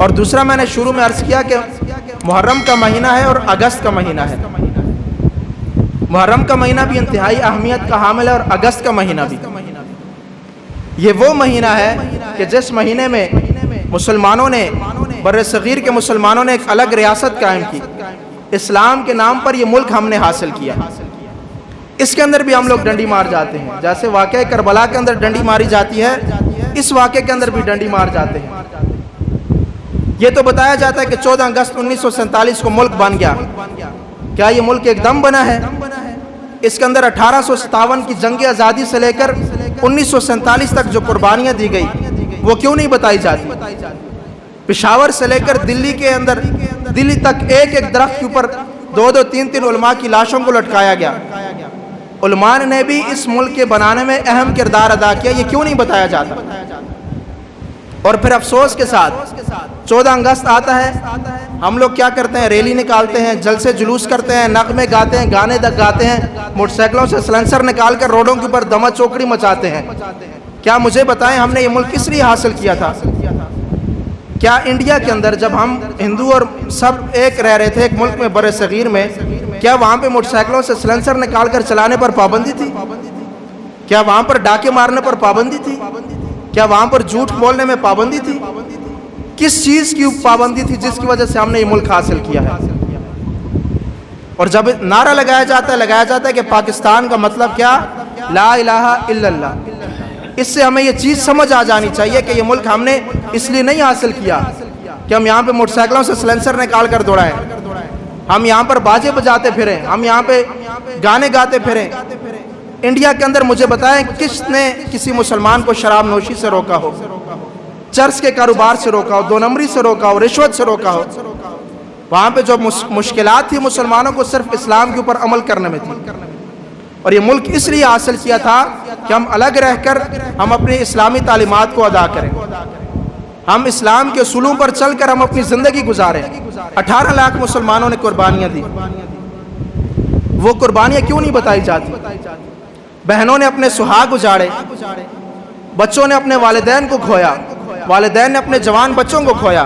اور دوسرا میں نے شروع میں عرض کیا کہ محرم کا مہینہ ہے اور اگست کا مہینہ ہے. محرم کا مہینہ بھی انتہائی اہمیت کا حامل ہے اور اگست کا مہینہ بھی. یہ وہ مہینہ ہے کہ جس مہینے میں مسلمانوں نے، بر صغیر کے مسلمانوں نے ایک الگ ریاست قائم کی. اسلام کے نام پر یہ ملک ہم نے حاصل کیا. اس کے اندر بھی ہم لوگ ڈنڈی مار جاتے ہیں. جیسے واقعہ کربلا کے اندر ڈنڈی ماری جاتی ہے، اس واقعے کے اندر بھی ڈنڈی مار جاتے ہیں. یہ تو بتایا جاتا ہے کہ 14 اگست 1947 کو ملک بن گیا. کیا یہ ملک ایک دم بنا ہے؟ اس کے اندر 1857 کی جنگ آزادی سے لے کر 1947 تک جو قربانیاں دی گئی وہ کیوں نہیں بتائی جاتی؟ پشاور سے لے کر دلی کے اندر، دلی تک ایک ایک درخت کے اوپر 2 3 علماء کی لاشوں کو لٹکایا گیا. علماء نے بھی اس ملک کے بنانے میں اہم کردار ادا کیا. یہ کیوں نہیں بتایا جاتا؟ اور پھر افسوس کے ساتھ 14 اگست آتا ہے، ہم لوگ کیا کرتے ہیں؟ ریلی نکالتے ہیں، جلسے جلوس کرتے ہیں، نغمے گاتے ہیں، گانے گاتے ہیں، موٹر سائیکلوں سے سلنسر نکال کر روڈوں کے اوپر دما چوکڑی مچاتے ہیں. کیا مجھے بتائیں ہم نے یہ ملک کس لیے حاصل کیا تھا؟ کیا انڈیا کے اندر جب ہم ہندو اور سب ایک رہ رہے تھے ایک ملک میں بر صغیر میں، کیا وہاں پہ موٹر سائیکلوں سے سلنسر نکال کر چلانے پر پابندی تھی؟ کیا وہاں پر ڈاکے مارنے پر پابندی تھی؟ کیا وہاں پر جھوٹ بولنے میں پابندی تھی؟ کس چیز کی پابندی تھی جس کی وجہ سے ہم نے یہ ملک حاصل کیا ہے؟ اور جب نعرہ لگایا جاتا ہے کہ پاکستان کا مطلب کیا؟ لا الہ الا اللہ. اس سے ہمیں یہ چیز سمجھ آ جانی چاہیے کہ یہ ملک ہم نے اس لیے نہیں حاصل کیا کہ ہم یہاں پہ موٹر سائیکلوں سے سلنسر نکال کر دوڑائیں، ہم یہاں پر باجے بجاتے پھریں، ہم یہاں پہ گانے گاتے پھریں. انڈیا کے اندر مجھے بتائیں کس نے کسی مسلمان کو شراب نوشی سے روکا ہو، چرس کے کاروبار سے روکا ہو، 2 نمبری سے روکا ہو، رشوت سے روکا ہو؟ وہاں پہ جو مشکلات تھی مسلمانوں کو صرف اسلام کے اوپر عمل کرنے میں تھی. اور یہ ملک اس لیے حاصل کیا تھا کہ ہم الگ رہ کر ہم اپنی اسلامی تعلیمات کو ادا کریں، ہم اسلام کے اصولوں پر چل کر ہم اپنی زندگی گزاریں. 18 لاکھ مسلمانوں نے قربانیاں دی. وہ قربانیاں کیوں نہیں بتائی جاتی؟ بہنوں نے اپنے سہاگ اجاڑے، بچوں نے اپنے والدین کو کھویا، والدین نے اپنے جوان بچوں کو کھویا.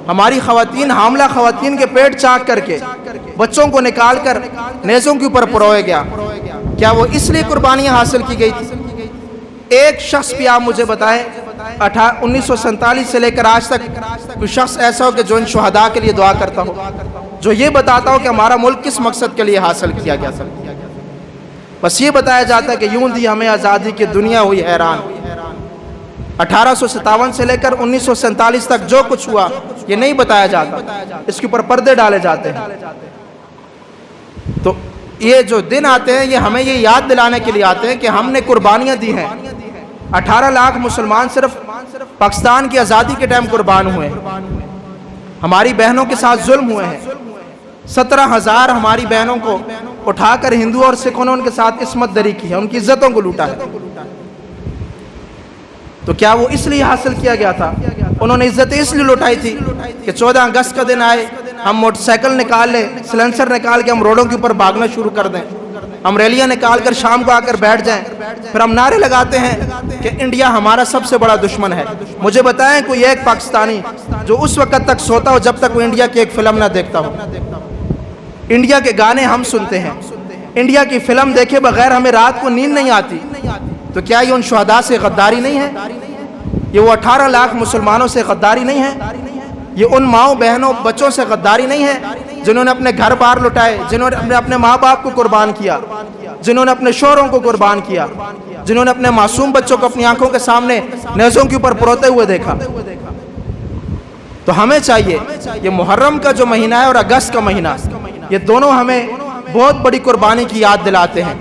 ہماری خواتین، حاملہ خواتین کے پیٹ چاک کر کے بچوں کو نکال کر نیزوں کے اوپر پرویا گیا. کیا وہ اس لیے قربانیاں حاصل کی گئی تھی؟ ایک شخص بھی آپ مجھے بتائیں 1947 سے لے کر آج تک کوئی شخص ایسا ہو کہ جو ان شہداء کے لیے دعا کرتا ہو، جو یہ بتاتا ہو کہ ہمارا ملک کس مقصد کے لیے حاصل کیا گیا تھا؟ بس یہ بتایا جاتا ہے کہ یوں دی ہمیں آزادی کی دنیا ہوئی حیران. 1857 سے لے کر 1947 تک جو کچھ ہوا یہ نہیں بتایا جاتا، اس کے اوپر پردے ڈالے جاتے ہیں. تو یہ جو دن آتے ہیں یہ ہمیں یہ یاد دلانے کے لیے آتے ہیں کہ ہم نے قربانیاں دی ہیں. 18 لاکھ مسلمان صرف پاکستان کی آزادی کے ٹائم قربان ہوئے ہیں. ہماری بہنوں کے ساتھ ظلم ہوئے ہیں. 17,000 ہماری بہنوں کو اٹھا کر ہندو اور سکھوں نے ان کے ساتھ عصمت دری کی ہے، ان کی عزتوں کو لوٹا ہے. تو کیا وہ اس لیے حاصل کیا گیا تھا؟ انہوں نے عزتیں اس لیے لوٹائی تھی کہ 14 اگست کا دن آئے، ہم موٹر سائیکل نکال لیں، سلنسر نکال کے ہم روڈوں کے اوپر بھاگنا شروع کر دیں، ہم ریلیاں نکال کر شام کو آ کر بیٹھ جائیں، پھر ہم نعرے لگاتے ہیں کہ انڈیا ہمارا سب سے بڑا دشمن ہے. مجھے بتائیں کوئی ایک پاکستانی جو اس وقت تک سوتا ہو جب تک وہ انڈیا کی ایک فلم نہ دیکھتا ہو. انڈیا کے گانے ہم سنتے ہیں، انڈیا کی فلم دیکھے بغیر ہمیں رات کو نیند نہیں آتی. تو کیا یہ ان شہداء سے غداری نہیں ہے؟ یہ وہ 18 لاکھ مسلمانوں سے غداری نہیں ہے؟ یہ ان ماؤں بہنوں بچوں سے غداری نہیں ہے جنہوں نے اپنے گھر بار لٹائے، جنہوں نے اپنے ماں باپ کو قربان کیا، جنہوں نے اپنے شوہروں کو قربان کیا، جنہوں نے اپنے معصوم بچوں کو اپنی آنکھوں کے سامنے نیزوں کے اوپر پروتے ہوئے دیکھا؟ تو ہمیں چاہیے یہ محرم کا جو مہینہ ہے اور اگست کا مہینہ، یہ دونوں ہمیں بہت بڑی قربانی کی یاد دلاتے ہیں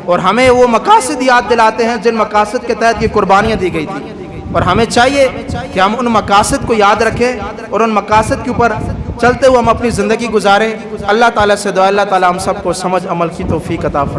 اور ہمیں وہ مقاصد یاد دلاتے ہیں جن مقاصد کے تحت یہ قربانیاں دی گئی تھی. اور ہمیں چاہیے کہ ہم ان مقاصد کو یاد رکھیں اور ان مقاصد کے اوپر چلتے ہوئے ہم اپنی زندگی گزاریں. اللہ تعالیٰ سے دعا، اللہ تعالیٰ ہم سب کو سمجھ عمل کی توفیق عطا فرمائے.